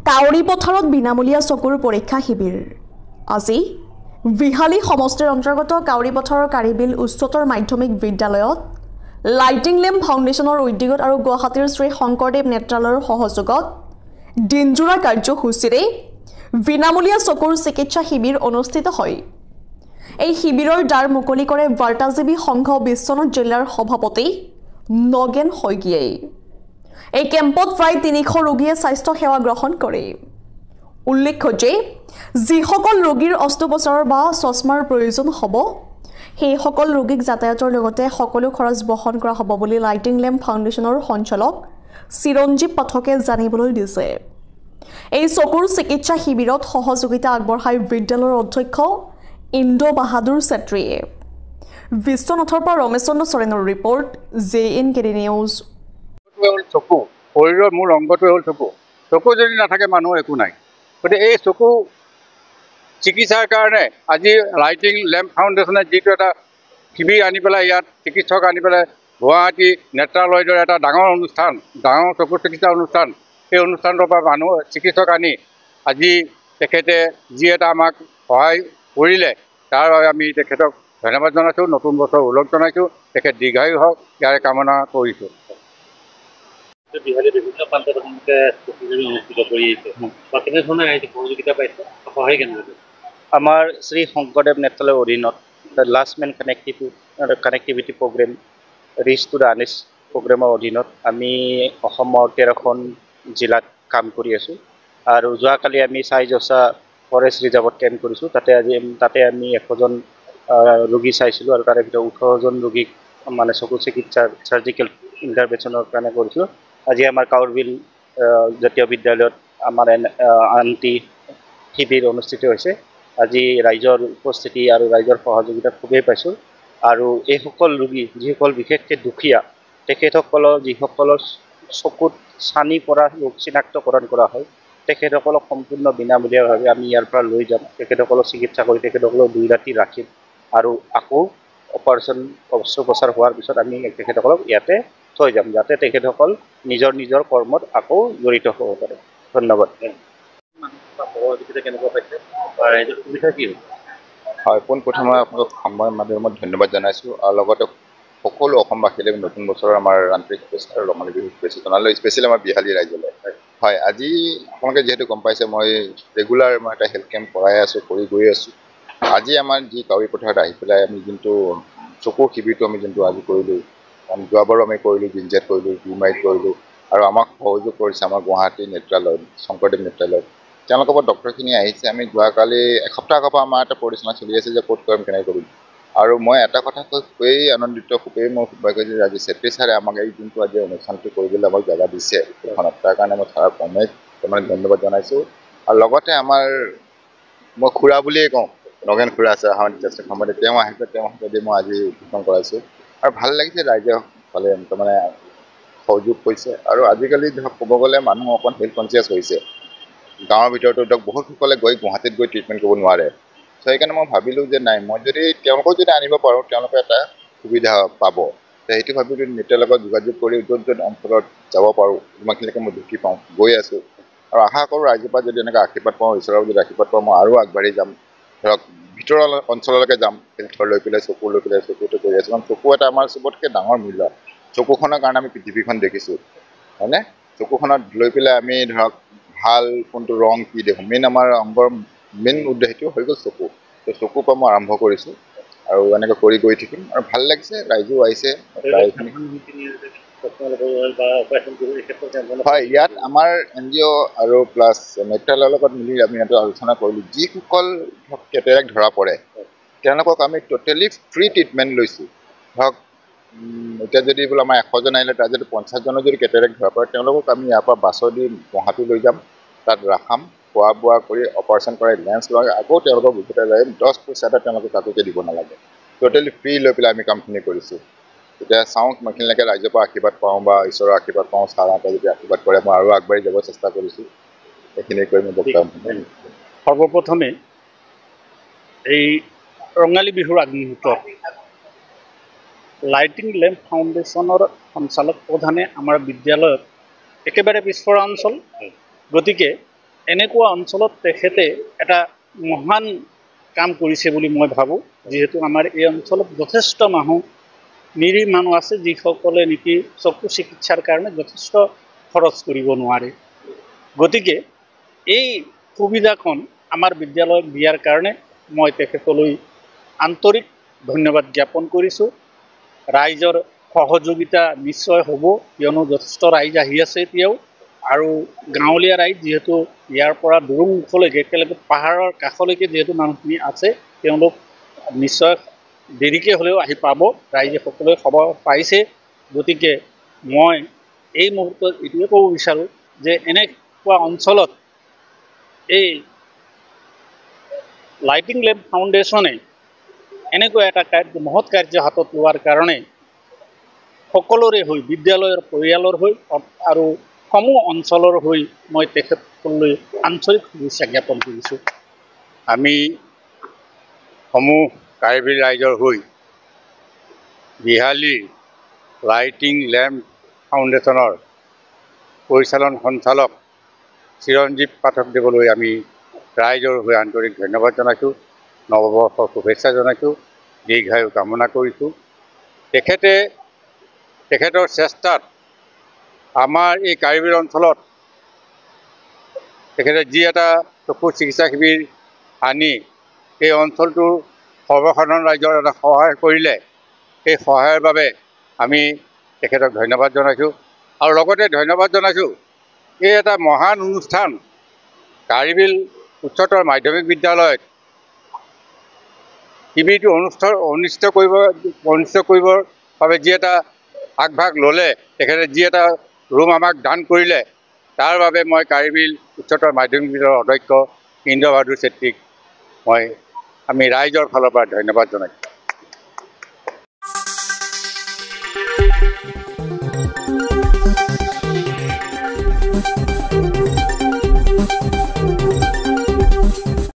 কাউৰী পথাৰত বিনামূলীয়া চকুৰ পৰীক্ষা শিবিৰ আজি বিহালী সমষ্টিৰ অন্তৰ্গত কাউৰী পথাৰৰ কাৰিবিল উচ্চতৰ মাধ্যমিক বিদ্যালয়ত লাইটিং লেম্প ফাউণ্ডেশ্যনৰ উদ্যোগত আৰু গুৱাহাটীৰ শ্ৰী শংকৰদেৱ নেত্ৰালয়ৰ সহযোগত দিনজোৰা কাৰ্যসূচীৰে বিনামূলীয়া চকুৰ চিকিৎসা শিবিৰ অনুষ্ঠিত হয়। এই শিবিৰৰ দ্বাৰ মুকলি কৰে বাৰ্তাজীৱী সংঘ বিশ্বনাথ জিলাৰ সভাপতি নগেন শইকীয়াই। এই কেম্পত প্ৰায় ৩০০ ৰোগীয়ে স্বাস্থ্য সেৱা গ্ৰহণ কৰে। উল্লেখ্য যে যিসকল ৰোগীৰ অস্ত্ৰোপচাৰৰ বা চশমাৰ প্ৰয়োজন হ'ব সেইসকল ৰোগীক যাতায়াতৰ লগতে সকলো খৰচ বহন কৰা হ'ব বুলি লাইটিং লেম্প ফাউণ্ডেশ্যনৰ সঞ্চালক চিৰঞ্জীৱ পাঠকে জানিবলৈ দিছে। এই চকুৰ চিকিৎসা শিবিৰত সহযোগিতা আগবঢ়াই বিদ্যালয়ৰ অধ্যক্ষ ইন্দ্ৰ বাহাদুৰ চেত্ৰীয়ে। বিশ্বনাথৰ পৰা ৰমেশ চন্দ্ৰ চৰেণৰ ৰিপৰ্ট JNKD নিউজ। চকু শৰীৰৰ মূল অংগটোৱে হ'ল চকু। চকু যদি নাথাকে মানুহৰ একো নাই। গতিকে এই চকু চিকিৎসাৰ কাৰণে আজি লাইটিং লেম্প ফাউণ্ডেশ্যনে যিটো এটা শিবিৰ আনি পেলাই ইয়াত চিকিৎসক আনি পেলাই গুৱাহাটী নেত্ৰালয়ৰ দৰে এটা ডাঙৰ অনুষ্ঠান, ডাঙৰ চকু চিকিৎসা অনুষ্ঠান, সেই অনুষ্ঠানটোৰ পৰা মানুহ চিকিৎসক আনি আজি তেখেতে যি এটা আমাক সহায় কৰিলে তাৰ বাবে আমি তেখেতক ধন্যবাদ জনাইছোঁ। নতুন বছৰ ওলগ জনাইছোঁ। তেখেত দীৰ্ঘায়ু হওক ইয়াৰে কামনা কৰিছোঁ। বিহালী বিভিন্ন প্ৰান্তত অনুষ্ঠিত কৰি আহিছে বা কেনেধৰণে সহযোগিতা পাইছে, সহায় কেনেদৰে? আমাৰ শ্ৰী শংকৰদেৱ নেত্ৰালয়ৰ অধীনত the last mile connectivity programme reach to the আনিছ প্ৰগ্ৰেমৰ অধীনত আমি অসমৰ 13খন জিলাত কাম কৰি আছোঁ আৰু যোৱাকালি আমি চাইজচা ফৰেষ্ট ৰিজাৰ্ভত কেম্প কৰিছোঁ। তাতে আমি 100জন ৰোগী চাইছিলোঁ আৰু তাৰে ভিতৰত 18জন ৰোগীক মানে চকু চিকিৎসাৰ চাৰ্জিকেল ইণ্টাৰভেনশ্যনৰ কাৰণে কৰিছোঁ। আজি আমাৰ কাউৰবিল জাতীয় বিদ্যালয়ত আমাৰ আনটি শিবিৰ অনুষ্ঠিত হৈছে। আজি ৰাইজৰ উপস্থিতি আৰু ৰাইজৰ সহযোগিতা খুবেই পাইছোঁ আৰু এইসকল ৰোগী যিসকল বিশেষকৈ দুখীয়া তেখেতসকলৰ যিসকলৰ চকুত চানি পৰা ৰোগ চিনাক্তকৰণ কৰা হয় তেখেতসকলক সম্পূৰ্ণ বিনামূলীয়াভাৱে আমি ইয়াৰ পৰা লৈ যাম। তেখেতসকলক চিকিৎসা কৰি তেখেতসকলক 2 ৰাতি ৰাখিম আৰু আকৌ অস্ত্ৰোপচাৰ হোৱাৰ পিছত আমি তেখেতসকলক ইয়াতে থৈ যাম যাতে তেখেতসকল নিজৰ কৰ্মত আকৌ জড়িত হ'ব পাৰে। ধন্যবাদ। কেনেকুৱা পাইছে বা ৰাইজৰ সুবিধা কি হৈছে? হয়, পোনপ্ৰথমে আপোনালোক সময় মাধ্যমত ধন্যবাদ জনাইছোঁ আৰু লগতে সকলো অসমবাসীলৈ নতুন বছৰৰ আমাৰ আন্তৰিক শুভেচ্ছা আৰু ৰঙালী বিহুৰ শুভেচ্ছা জনালোঁ, স্পেচিয়েলি আমাৰ বিহালী ৰাইজলৈ। হয়, আজি আপোনালোকে যিহেতু গম পাইছে মই ৰেগুলাৰ মই এটা হেল্থ কেম্প কৰাই আছোঁ, কৰি গৈ আছোঁ। আজি আমাৰ যি কাউৰী পথাৰত আহি পেলাই আমি যোনটো চকুৰ শিবিৰটো আমি যোনটো আজি কৰিলোঁ, যোৱাবাৰো আমি কৰিলোঁ, জিঞ্জাত কৰিলোঁ, বিমাৰীত কৰিলোঁ আৰু আমাক সহযোগ কৰিছে আমাৰ গুৱাহাটী নেত্ৰালয়, শংকৰদেৱ নেত্ৰালয়। তেওঁলোকৰ পৰা ডক্টৰখিনি আহিছে। আমি যোৱাকালি এসপ্তাহ আগৰ পৰা আমাৰ এটা পৰিচালনা চলি আছে যে ক'ত কৰিম কেনেকৈ কৰিম আৰু মই এটা কথা কৈ খুবেই আনন্দিত, খুবেই মই সৌভাগ্য যে আজি চেত্ৰী ছাৰে আমাক এই যোনটো আজি অনুষ্ঠানটো কৰিবলৈ আমাক জেগা দিছে এইখনত, তাৰ কাৰণে মই ছাৰক মানে ধন্যবাদ জনাইছোঁ। আৰু লগতে মই খুৰা বুলিয়ে কওঁ, নগেন খুৰা আছে আমাৰ জ্যেষ্ঠ সম্পাদক, তেওঁ আহিছে, তেওঁৰ হাতেদি মই আজি উদ্বোধন কৰাইছোঁ আৰু ভাল লাগিছে। ৰাইজে ফালে তাৰমানে সহযোগ কৰিছে আৰু আজিকালি ধৰক ক'ব গ'লে মানুহ অকণ হেল্থ কনচিয়াছ হৈছে। গাঁৱৰ ভিতৰতো ধৰক বহুতসকলে গৈ গুৱাহাটীত গৈ ট্ৰিটমেণ্ট কৰিব নোৱাৰে। চ' সেইকাৰণে মই ভাবিলোঁ যে নাই, মই যদি তেওঁলোকক যদি আনিব পাৰোঁ তেওঁলোকে এটা সুবিধা পাব। সেইটো ভাবি যদি নেত্ৰালয়ৰ লগত যোগাযোগ কৰি য'ত অঞ্চলত যাব পাৰোঁ যিমানখিনিলৈকে মই ঢুকি পাওঁ গৈ আছোঁ আৰু আশা কৰোঁ ৰাইজৰ পৰা যদি এনেকৈ আশীৰ্বাদ পাওঁ, ঈশ্বৰৰ যদি আশীৰ্বাদ পাওঁ, মই আৰু আগবাঢ়ি যাম। ধৰক ভিতৰৰ অঞ্চললৈকে যাম, হেল্থৰ লৈ পেলাই চকু লৈ পেলাই চকুটো কৰি আছোঁ। কাৰণ চকু এটা আমাৰ চবতকৈ ডাঙৰ মূল্য। চকুখনৰ কাৰণে আমি পৃথিৱীখন দেখিছোঁ, হয়নে? চকুখনত লৈ পেলাই আমি ধৰক ভাল কোনটো ৰং কি দেখোঁ, মেইন আমাৰ অংগৰ মেইন উদ্দেশ্যটো হৈ গ'ল চকু। ত' চকুৰ পৰা মই আৰম্ভ কৰিছোঁ আৰু এনেকৈ কৰি গৈ থাকিম আৰু ভাল লাগিছে। ৰাইজো আহিছে। হয়, ইয়াত আমাৰ NGO আৰু প্লাছ নেত্ৰালয়ৰ লগত মিলি আমি এটা আলোচনা কৰিলোঁ, যিসকল ধৰক কেটেৰেক্ট ধৰা পৰে তেওঁলোকক আমি টোটেলি ফ্ৰী ট্ৰিটমেণ্ট লৈছোঁ। ধৰক এতিয়া যদি বোলে আমাৰ 100জন আহিলে তাৰ যদি 50জনৰ যদি কেটেৰেক্ট ধৰা পৰে তেওঁলোকক আমি ইয়াৰ পৰা বাছদি গুৱাহাটী লৈ যাম, তাত ৰাখাম, খোৱা বোৱা কৰি অপাৰেশ্যন কৰাই লেন্স লগাই আকৌ তেওঁলোকক উভতাই যায়। 10 পইচা এটা তেওঁলোকে কাকোকে দিব নালাগে। টোটেলি ফ্ৰী লৈ পেলাই আমি কামখিনি কৰিছোঁ। এতিয়া চাওঁ কিমানখিনিলৈকে ৰাইজৰ পৰা আশীৰ্বাদ পাওঁ বা ঈশ্বৰৰ আশীৰ্বাদ পাওঁ। ছাৰহঁতে যদি আশীৰ্বাদ কৰে মই আৰু আগবাঢ়ি যাব চেষ্টা কৰিছোঁ। এইখিনি কৰি মই বক্তব্য। সৰ্বপ্ৰথমে এই ৰঙালী বিহুৰ আগমুহূৰ্তত লাইটিং লেম্প ফাউণ্ডেশ্যনৰ সঞ্চালক প্ৰধানে আমাৰ বিদ্যালয়ত একেবাৰে পিছপৰা অঞ্চল, গতিকে এনেকুৱা অঞ্চলত তেখেতে এটা মহান কাম কৰিছে বুলি মই ভাবোঁ যিহেতু আমাৰ এই অঞ্চলত যথেষ্ট নিৰীহ মানুহ আছে যিসকলে নেকি চকু চিকিৎসাৰ কাৰণে যথেষ্ট খৰচ কৰিব নোৱাৰে গতিকে এই সুবিধাখন আমাৰ বিদ্যালয়ক দিয়াৰ কাৰণে মই তেখেতলৈ আন্তৰিক ধন্যবাদ জ্ঞাপন কৰিছোঁ ৰাইজৰ সহযোগিতা নিশ্চয় হ'ব কিয়নো যথেষ্ট ৰাইজ আহি আছে এতিয়াও আৰু গাঁৱলীয়া ৰাইজ যিহেতু ইয়াৰ পৰা দূৰমুখলৈকে একেলগে পাহাৰৰ কাষলৈকে যিহেতু মানুহখিনি আছে তেওঁলোক নিশ্চয় দেৰিকৈ হ'লেও আহি পাব ৰাইজে সকলোৱে খবৰ পাইছে গতিকে মই এই মুহূৰ্তত এইটোৱে ক'ব বিচাৰোঁ যে এনেকুৱা অঞ্চলত এই লাইটিং লেম্প ফাউণ্ডেশ্যনে এনেকুৱা এটা মহৎ কাৰ্য হাতত লোৱাৰ কাৰণে সকলোৰে হৈ বিদ্যালয়ৰ পৰিয়ালৰ হৈ আৰু সমূহ অঞ্চলৰ হৈ মই তেখেতলৈ আঞ্চলিক শুভেচ্ছা জ্ঞাপন কৰিছোঁ আমি সমূহ কাৰ্বি ৰাইজৰ হৈ বিহালীৰ লাইটিং লেম্প ফাউণ্ডেশ্যনৰ পৰিচালন সঞ্চালক চিৰঞ্জীৱ পাঠকদেৱলৈ আমি ৰাইজৰ হৈ আন্তৰিক ধন্যবাদ জনাইছোঁ নৱবৰ্ষৰ শুভেচ্ছা জনাইছোঁ দীৰ্ঘায়ু কামনা কৰিছোঁ তেখেতৰ চেষ্টাত আমাৰ এই কাৰ্বি অঞ্চলত তেখেতে যি এটা চকু চিকিৎসা শিবিৰ আনি এই অঞ্চলটোৰ সৰ্বসাধাৰণ ৰাইজৰ এটা সহায় কৰিলে সেই সহায়ৰ বাবে আমি তেখেতক ধন্যবাদ জনাইছোঁ আৰু লগতে ধন্যবাদ জনাইছোঁ এই এটা মহান অনুষ্ঠান কাৰ্বিল উচ্চতৰ মাধ্যমিক বিদ্যালয়ত শিবিৰটো অনুষ্ঠিত কৰিবৰ বাবে যি এটা আগভাগ ল'লে তেখেতে যি এটা ৰুম আমাক দান কৰিলে তাৰ বাবে মই কাৰ্বিল উচ্চতৰ মাধ্যমিক বিদ্যালয়ৰ অধ্যক্ষ ইন্দ্ৰ বাহাদুৰ চেত্ৰীক আমি ৰাইজৰ ফালৰ পৰা ধন্যবাদ জনাইছোঁ।